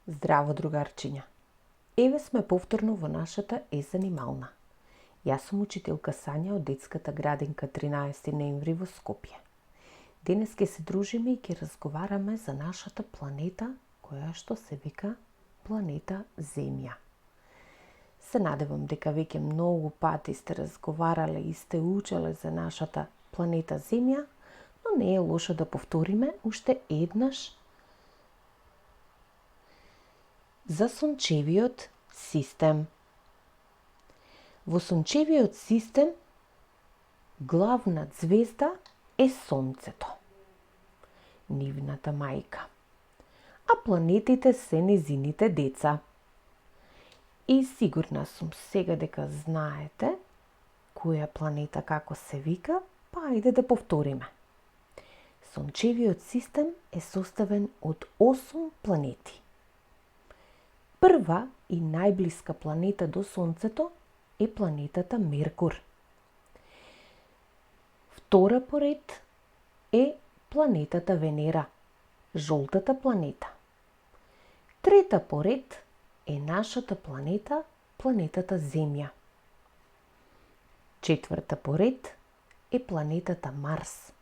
Здраво, другарчиња! Еве сме повторно во нашата езанимална. Јас сум учителка Сања од детската градинка 13 ноември во Скопје. Денес ќе се дружиме и ќе разговараме за нашата планета, која што се вика планета Земја. Се надевам дека веќе многу пати сте разговарале и сте учеле за нашата планета Земја, но не е лошо да повториме уште еднаш за сончевиот систем. Во сончевиот систем главна звезда е Сонцето, нивната мајка, а планетите се незините деца. И сигурна сум сега дека знаете која планета како се вика, па ајде да повториме. Сончевиот систем е составен од 8 планети. Прва и најблиска планета до Сонцето е планетата Меркур. Втора по ред е планетата Венера, жолтата планета. Трета по ред е нашата планета, планетата Земја. Четврта по ред е планетата Марс,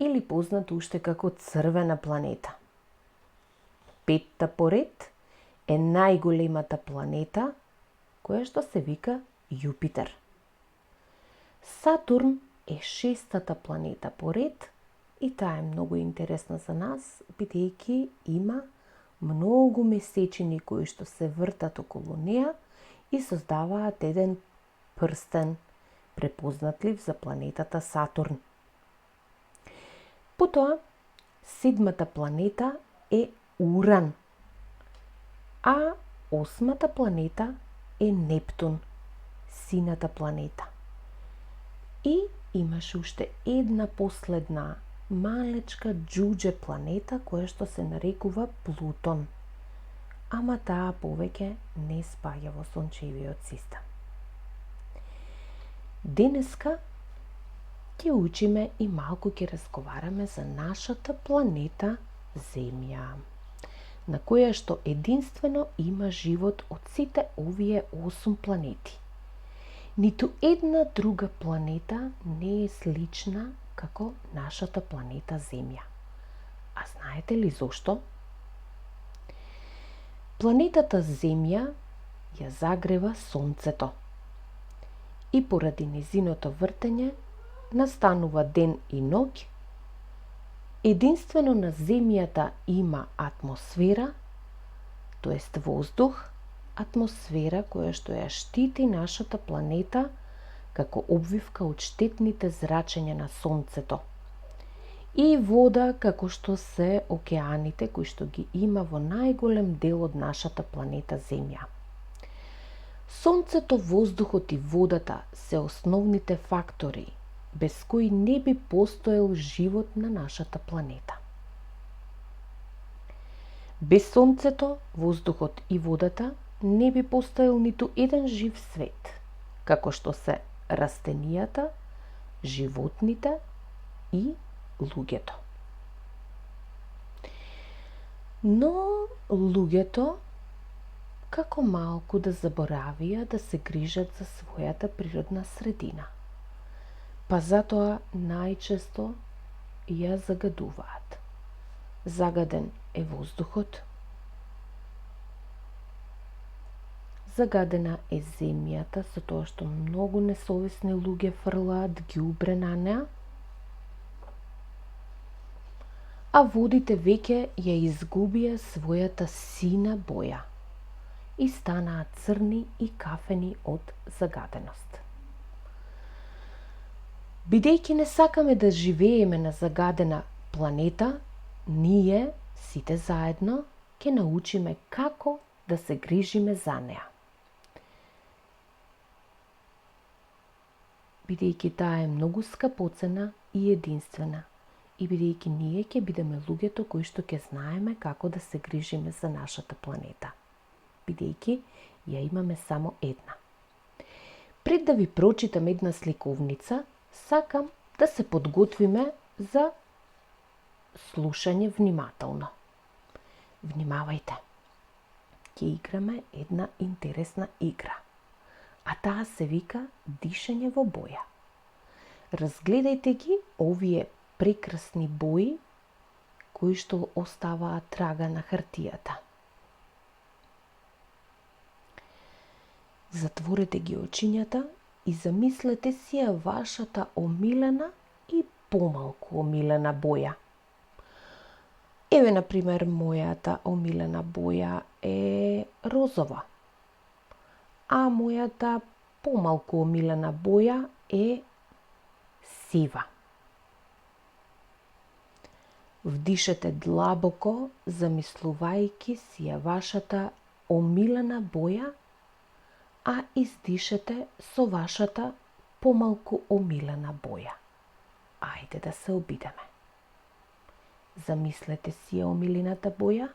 или познат уште како црвена планета. Петта по ред е најголемата планета, која што се вика Јупитер. Сатурн е шестата планета по ред и таа е многу интересна за нас, бидејќи има многу месечини кои што се вртат околу неа и создаваат еден прстен, препознатлив за планетата Сатурн. Потоа, седмата планета е Уран, а осмата планета е Нептун, сината планета. И имаше уште една последна малечка џуџе планета која што се нарекува Плутон. Ама таа повеќе не спаѓа во сончевиот систем. Денеска ќе учиме и малку ќе разговараме за нашата планета Земја, на која што единствено има живот од сите овие 8 планети. Ниту една друга планета не е слична како нашата планета Земја. А знаете ли зошто? Планетата Земја ја загрева Сонцето. И поради незиното вртење настанува ден и ноќ. Единствено на Земјата има атмосфера, тоест воздух, атмосфера која што ја штити нашата планета како обвивка од штетните зрачења на Сонцето. И вода како што се океаните кои што ги има во најголем дел од нашата планета Земја. Сонцето, воздухот и водата се основните фактори без кои не би постоел живот на нашата планета. Без Сонцето, воздухот и водата не би постоел ниту еден жив свет, како што се растенијата, животните и луѓето. Но луѓето како малку да заборавија да се грижат за својата природна средина, па затоа најчесто ја загадуваат. Загаден е воздухот, загадена е земјата со тоа што многу несовесни луѓе фрлаат ѓубре на неа, а водите веќе ја изгубија својата сина боја и станаа црни и кафени од загаденост. Бидејќи не сакаме да живееме на загадена планета, ние, сите заедно, ќе научиме како да се грижиме за неа. Бидејќи таа е многу скапоцена и единствена, и бидејќи ние ќе бидеме луѓето кои што ќе знаеме како да се грижиме за нашата планета, бидејќи ја имаме само една. Пред да ви прочитам една сликовница, сакам да се подготвиме за слушање внимателно. Внимавајте. ќе играме една интересна игра, а таа се вика дишење во боја. Разгледајте ги овие прекрасни бои кои што оставаат трага на хартијата. Затворете ги очињата и замислете си ја вашата омилена и помалку омилена боја. Еве, например, мојата омилена боја е розова, а мојата помалку омилена боја е сива. Вдишете длабоко, замислувајќи си ја вашата омилена боја, а издишете со вашата помалку омилена боја. Ајде да се обидеме. Замислете си ја омилената боја,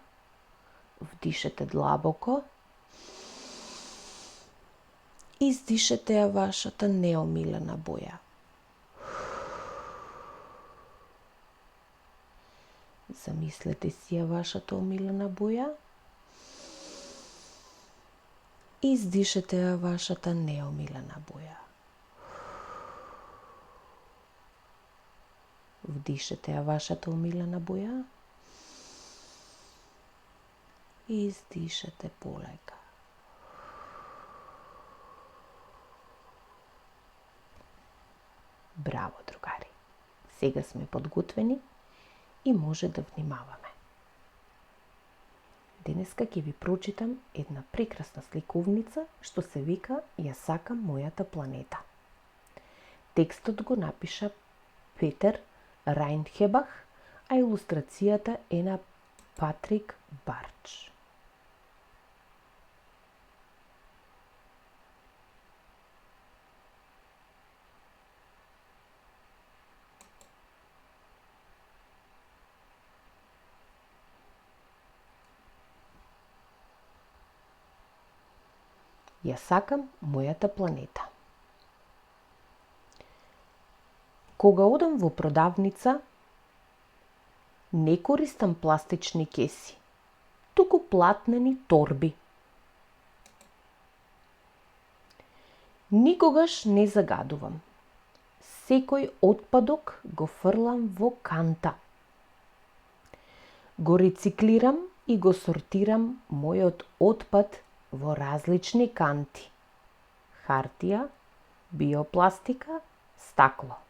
вдишете длабоко, издишете ја вашата неомилена боја. Замислете си ја вашата омилена боја, издишете ја вашата неомилена боја. Вдишете ја вашата омилена боја и издишете полека. Браво, другари! Сега сме подготвени и може да внимаваме. Денеска ќе ви прочитам една прекрасна сликовница што се вика "Ја сакам мојата планета". Текстот го напиша Петер Рајнхебах, а илустрацијата е на Патрик Барч. Ја сакам мојата планета. Кога одам во продавница, не користам пластични кеси, туку платнени торби. Никогаш не загадувам. Секој отпадок го фрлам во канта. Го рециклирам и го сортирам мојот отпад во различни канти: хартија, биопластика, стакло.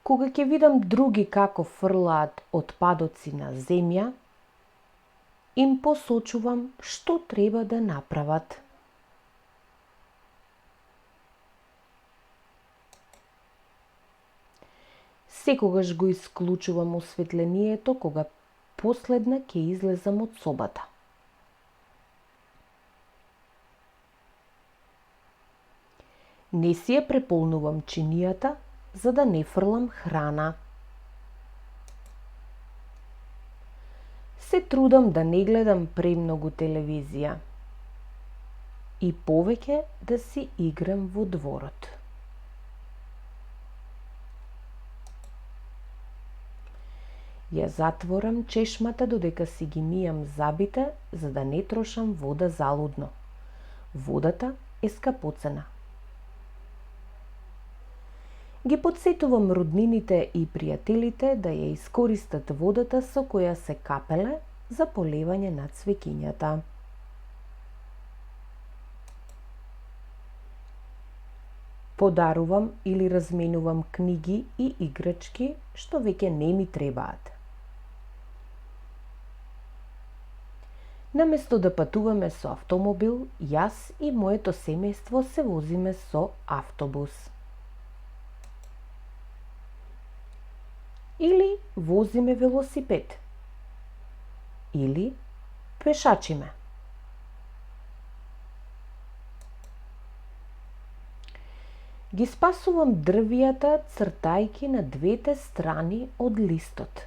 Кога ќе видам други како фрлаат отпадоци на земја, им посочувам што треба да направат. Секогаш го исклучувам осветлението кога последна ќе излезам од собата. Не си ја преполнувам чинијата за да не фрлам храна. Се трудам да не гледам премногу телевизија и повеќе да си играм во дворот. Ја затворам чешмата додека си ги мијам забите за да не трошам вода залудно. Водата е скапоцена. Ги потсетувам роднините и пријателите да ја искористат водата со која се капеле за поливање на цвеќињата. Подарувам или разменувам книги и играчки што веќе не ми требаат. Наместо да патуваме со автомобил, јас и моето семејство се возиме со автобус. Или возиме велосипед. Или пешачиме. Ги спасувам дрвијата цртајки на двете страни од листот.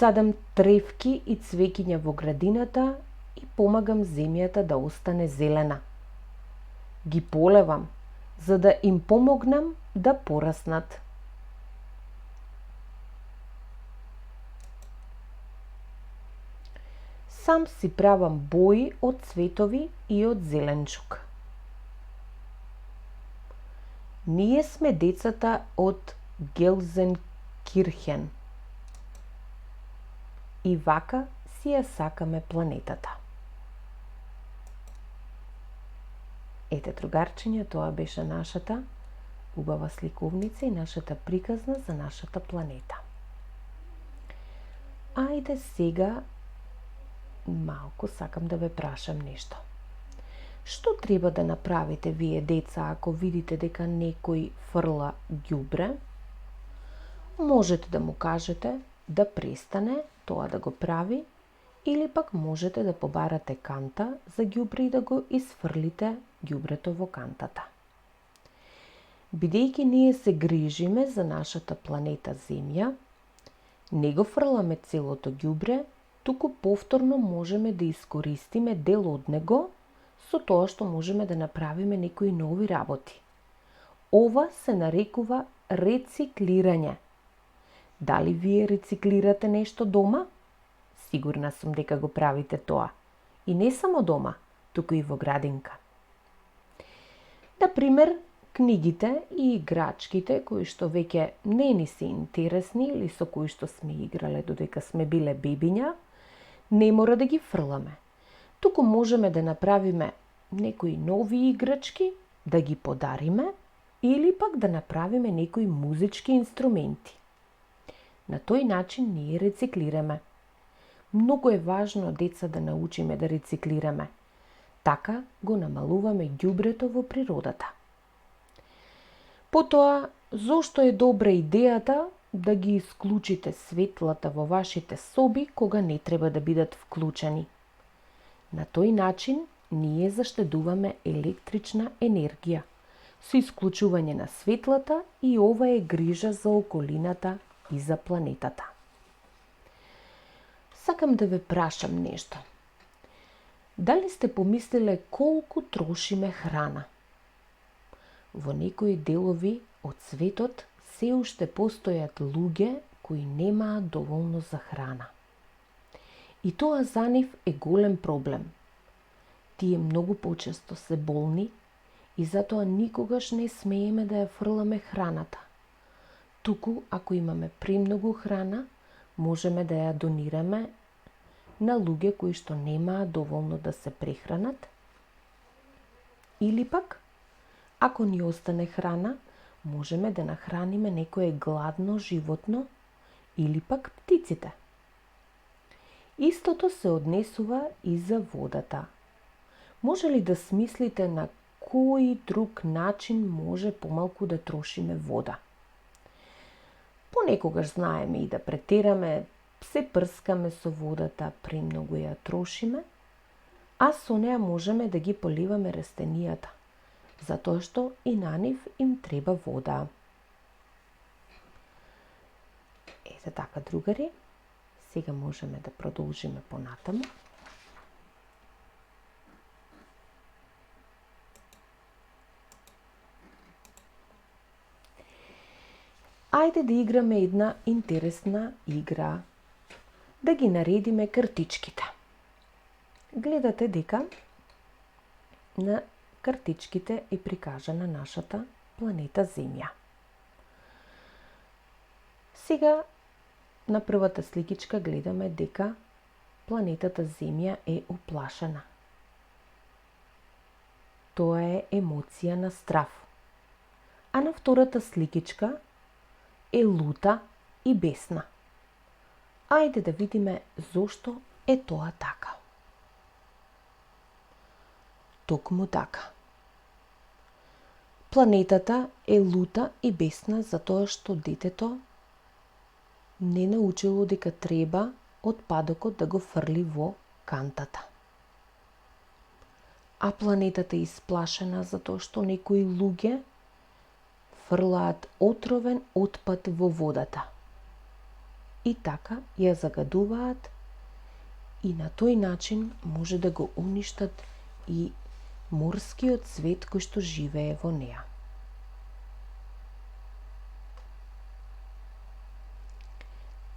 Садам тревки и цвеќиња во градината и помагам земјата да остане зелена. Ги полевам, за да им помогнам да пораснат. Сам си правам бои од цветови и од зеленчук. Ние сме децата од Гелзенкирхен. И вака си ја сакаме планетата. Ете, другарчиња, тоа беше нашата убава сликовница и нашата приказна за нашата планета. Ајде сега малку сакам да ве прашам нешто. Што треба да направите вие, деца, ако видите дека некој фрла ѓубре? Можете да му кажете да престане тоа да го прави, или пак можете да побарате канта за ѓубре и да го изфрлите ѓубрето во кантата. Бидејќи ние се грижиме за нашата планета Земја, не го фрламе целото ѓубре, туку повторно можеме да искористиме дел од него со тоа што можеме да направиме некои нови работи. Ова се нарекува рециклирање. Дали вие рециклирате нешто дома? Сигурна сум дека го правите тоа. И не само дома, туку и во градинка. Например, книгите и играчките кои што веќе не ни се интересни или со кои што сме играле додека сме биле бебиња, не мора да ги фрламе. Туку можеме да направиме некои нови играчки, да ги подариме или пак да направиме некои музички инструменти. На тој начин ние рециклираме. Многу е важно, деца, да научиме да рециклираме. Така го намалуваме ѓубрето во природата. Потоа, зошто е добра идејата да ги исклучите светлата во вашите соби кога не треба да бидат вклучени? На тој начин ние заштедуваме електрична енергија со исклучување на светлата и ова е грижа за околината и за планетата. Сакам да ве прашам нешто. Дали сте помислиле колку трошиме храна? Во некои делови од светот се уште постојат луѓе кои немаат доволно за храна. И тоа за нив е голем проблем. Тие многу почесто се болни и затоа никогаш не смееме да ја фрламе храната. Туку, ако имаме премногу храна, можеме да ја донираме на луѓе кои што немаат доволно да се прехранат. Или пак, ако ни остане храна, можеме да нахраниме некое гладно животно или пак птиците. Истото се однесува и за водата. Може ли да смислите на кој друг начин може помалку да трошиме вода? Понекогаш знаеме и да претераме, се прскаме со водата, премногу ја трошиме, а со неа можеме да ги поливаме растенијата, затоа што и на нив им треба вода. Ете така, другари, сега можеме да продолжиме понатаму. Ајде да играме една интересна игра. Да ги наредиме картичките. Гледате дека на картичките е прикажана нашата планета Земја. Сега на првата сликичка гледаме дека планетата Земја е уплашена. Тоа е емоција на страв. А на втората сликичка е лута и бесна. Ајде да видиме зошто е тоа така. Токму така. Планетата е лута и бесна затоа што детето не научило дека треба отпадокот да го фрли во кантата. А планетата е исплашена затоа што некои луѓе фрлаат отровен отпад во водата. И така ја загадуваат и на тој начин може да го уништат и морскиот свет кој што живее во неа.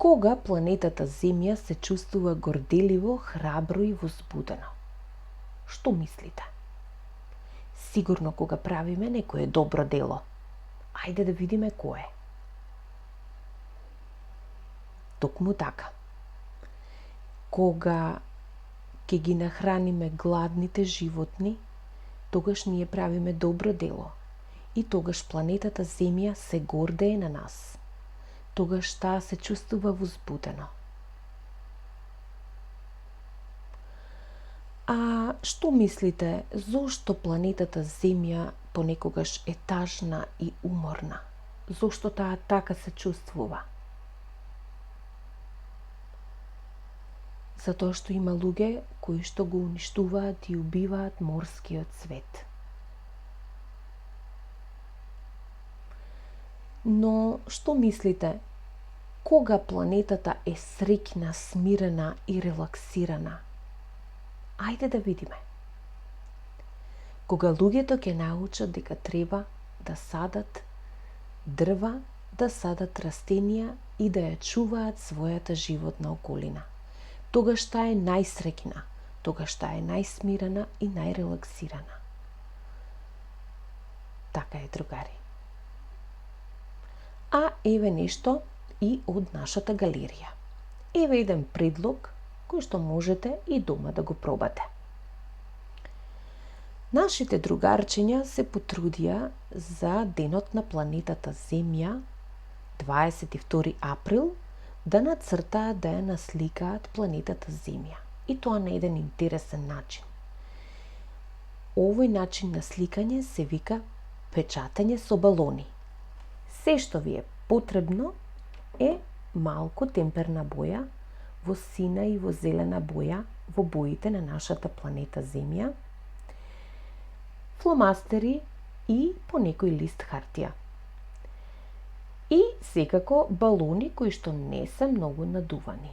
Кога планетата Земја се чувствува горделиво, храбро и возбудено? Што мислите? Сигурно кога правиме некое добро дело. Ајде да видиме кое. Токму така. Кога ќе ги нахраниме гладните животни, тогаш ние правиме добро дело и тогаш планетата Земја се гордее на нас. Тогаш таа се чувствува возбудено. А што мислите, зошто планетата Земја понекогаш е тажна и уморна? Зошто таа така се чувствува? Затоа што има луѓе кои што го уништуваат и убиваат морскиот свет. Но што мислите, кога планетата е среќна, смирена и релаксирана? Ајде да видиме. Кога луѓето ќе научат дека треба да садат дрва, да садат растенија и да ја чуваат својата животна околина. Тогаш таа е најсреќна, тогаш таа е најсмирена и најрелаксирана. Така е, другари. А еве нешто и од нашата галерија. Еве еден предлог кој што можете и дома да го пробате. Нашите другарчиња се потрудија за денот на планетата Земја, 22 април, да нацртаат, да ја насликаат планетата Земја. И тоа на еден интересен начин. Овој начин на сликање се вика печатење со балони. Се што ви е потребно е малку темперна боја во сина и во зелена боја во боите на нашата планета Земја, фломастери и по некој лист хартија. И секако балони кои што не се многу надувани.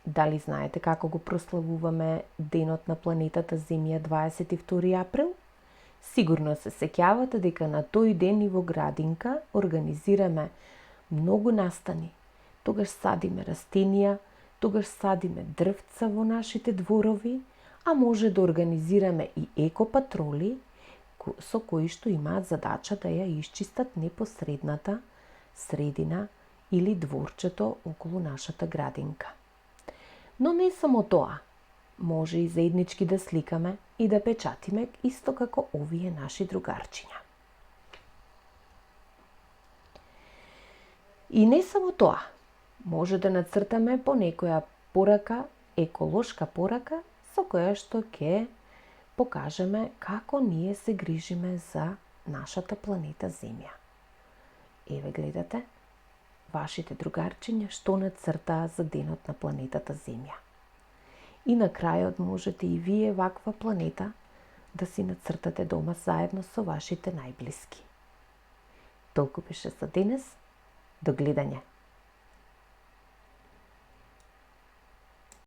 Дали знаете како го прославуваме денот на планетата Земја 22 април? Сигурно се сеќавате дека на тој ден и во градинка организираме многу настани. Тогаш садиме растенија, тогаш садиме дрвца во нашите дворови, а може да организираме и екопатроли со кои што имаат задача да ја исчистат непосредната средина или дворчето околу нашата градинка. Но не само тоа, може и заеднички да сликаме и да печатиме исто како овие наши другарчиња. И не само тоа, може да нацртаме по некоја порака, еколошка порака, со која што ќе покажеме како ние се грижиме за нашата планета Земја. Еве гледате, вашите другарчиња што нацртаа за денот на планетата Земја. И на крајот можете и вие ваква планета да си нацртате дома заедно со вашите најблиски. Толку беше за денес. До гледање.